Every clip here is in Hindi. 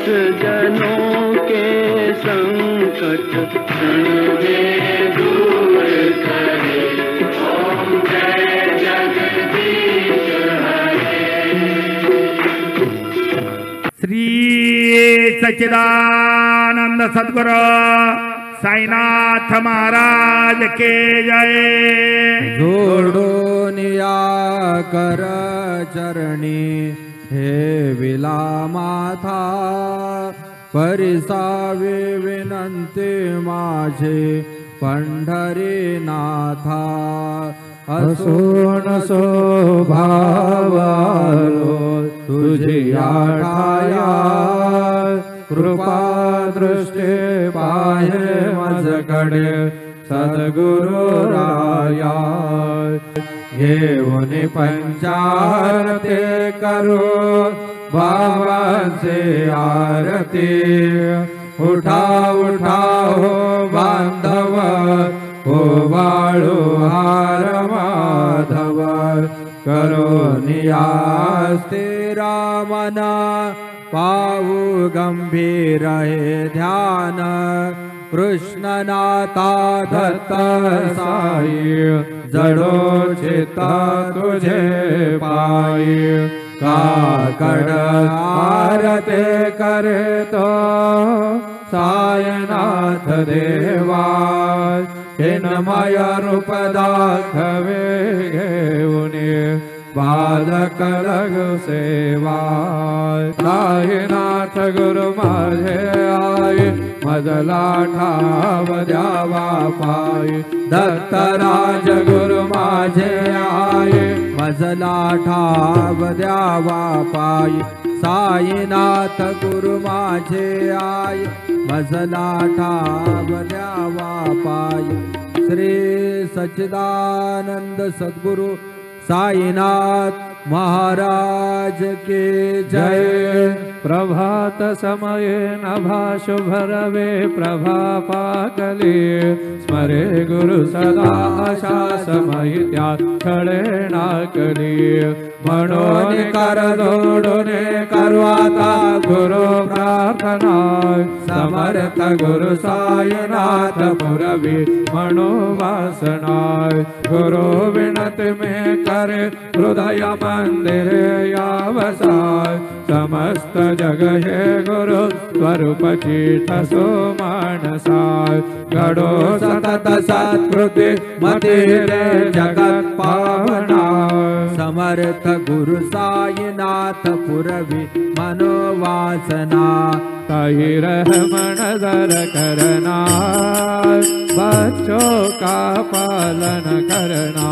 दास जनों के संकट क्षण में दूर करे। ओम जय जगदीश हरे। श्री सच्चिदानंद सद्गुरु साईनाथ महाराज के जय। जोडोनिया कर चरणी हे विला माथा, परिसावे विनंती माझे पंढरीनाथा। असून स्वभावालो तुझी आठाया, कृपा दृष्टी पाहे माझकडे सद्गुरु राया। घेऊन पंचारती करो बाबांचे आरती। उठा उठा हो बांधव, हो वाळू हार माधव। करो नियास्तिरा मना, पाहू गंभीर हे ध्यान। कृष्णनाथा दत्त साई, जडो चित्त तुझे पायी। काकड आरते करे तो सायनाथ देवा। चिन्मय रूप दाखवे घेऊने, बालक लगु सेवा। साईनाथ गुरु माझे आये, मजला ठाव द्यावा पायी। दत्तराज गुरु माझे आये, मजला ठाव द्यावा पायी। साईनाथ गुरु माझे आये, मजला ठाव द्यावा पायी। श्री सच्चिदानंद सद्गुरु साईनाथ महाराज के जय। प्रभात समये नभा शुभ रवे, प्रभा पाकले स्मरे गुरु सदा। आशा समय त्या खळे नाकली, म्हणून कर जोडूने करवाता गुरु प्रार्थना। समर्थ गुरु साईनाथ पुरवी मनोवासना। गुरु विनती में करे हृदय मंदिरे यावसाय। समस्त जग हे गुरु स्वरूप चीठ सो मानसाय। घडो सतत सत्कृती मतिरे जगत पावना। समर्थ गुरु साईनाथ पुरवी मनोवासना। कही रहमन दर करना, बच्चों का पालन करना।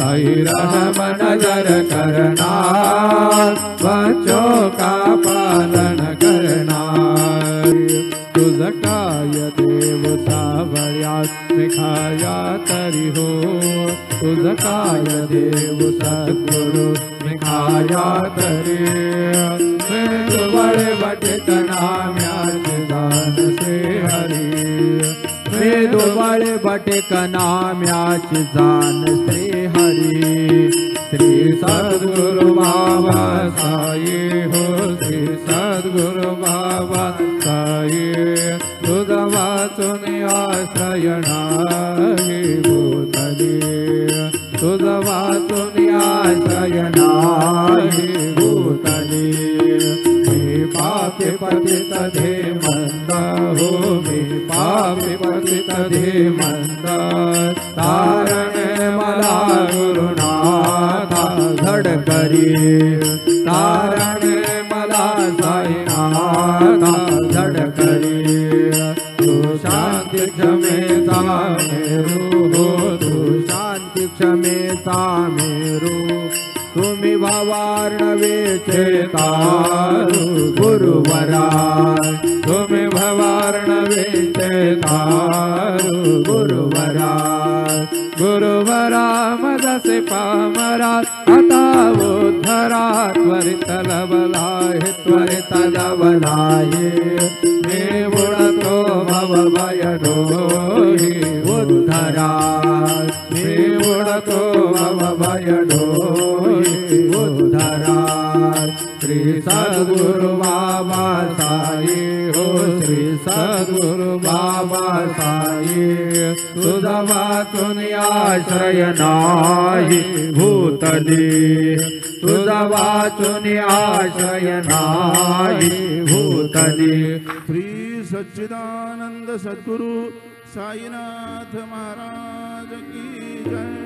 कही रहमन दर करना, बच्चों का पालन करना। तुझ काय देव सावळ्यास निखाया तरी हो। तुझ काय देव सद्गुरु निखाया तरी। बड़े बटिक नाम्याचे दान श्री हरी। वेदो बड़े बटिक नाम्याचे दान श्री हरी। श्री सद्गुरु बाबा साई हो, श्री सद्गुरु बाबा साई। तुझ वाचून आश्रय नाही भूतली। तुझ वाचून आश्रय नाही भूतली। पापी पतित धीमंत हो, मी पापी पतित धीमंत। तारणे मला गुरुनाथा धडकरी। तारणे मला साईनाथा धडकरी। तू शांती क्षमेचा मेरू हो, तू शांती क्षमेचा मेरू। तुम्ही भवार्णवेचे तारू गुरुवरा। तुम्ही भवार्णवेचे तारू गुरुवरा। गुरुवरा मदसे पामरा, आता उद्धरा त्वरित लवलाहे। त्वरित लवलाहे मी बुडतो भव भय डोही। उद्धरा मी बुडतो भव भय डोही। उद्धरा श्री सद्गुरु बाबा साई हो श्री सद्गुरु बाबा साई तुझा वाचून आश्रय नाही भूतली तुझा वाचून आश्रय नाही भूतली श्री सच्चिदानंद सद्गुरु साईनाथ महाराज की जय।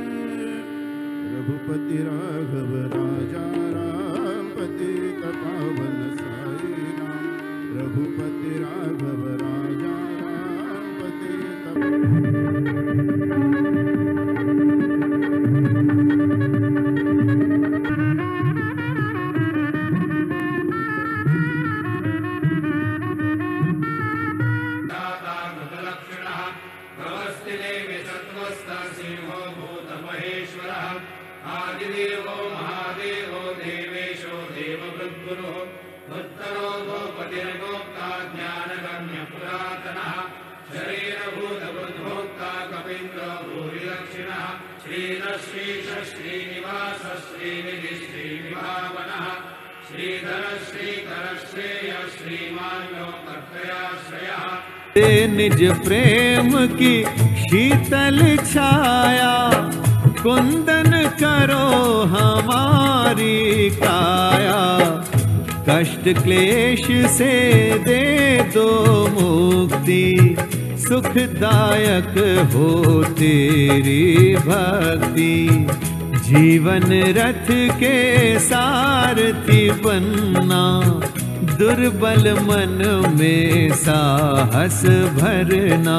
रघुपति राघव राजा राम पतित पावन साई राम रघुपति राघव राजा राम पतित आदिदेवो महादेवो देवेशो देववृद्गुरुः उत्तरो गोपतिर्गोप्ता ज्ञानगम्य पुरातनः शरीरभूतबुद्भोक्ता कपीन्द्रो भूरिदक्षिणः श्रीधरश्रीश श्रीनिवास श्रीनिधि श्रीनिभावनः श्रीधर श्रीकर श्रेय श्रीमान्यो कर्तयाश्रयः निज प्रेम की शीतल छाया कुंदन करो हमारी काया कष्ट क्लेश से दे दो मुक्ति सुखदायक हो तेरी भक्ति जीवन रथ के सारथी बनना दुर्बल मन में साहस भरना।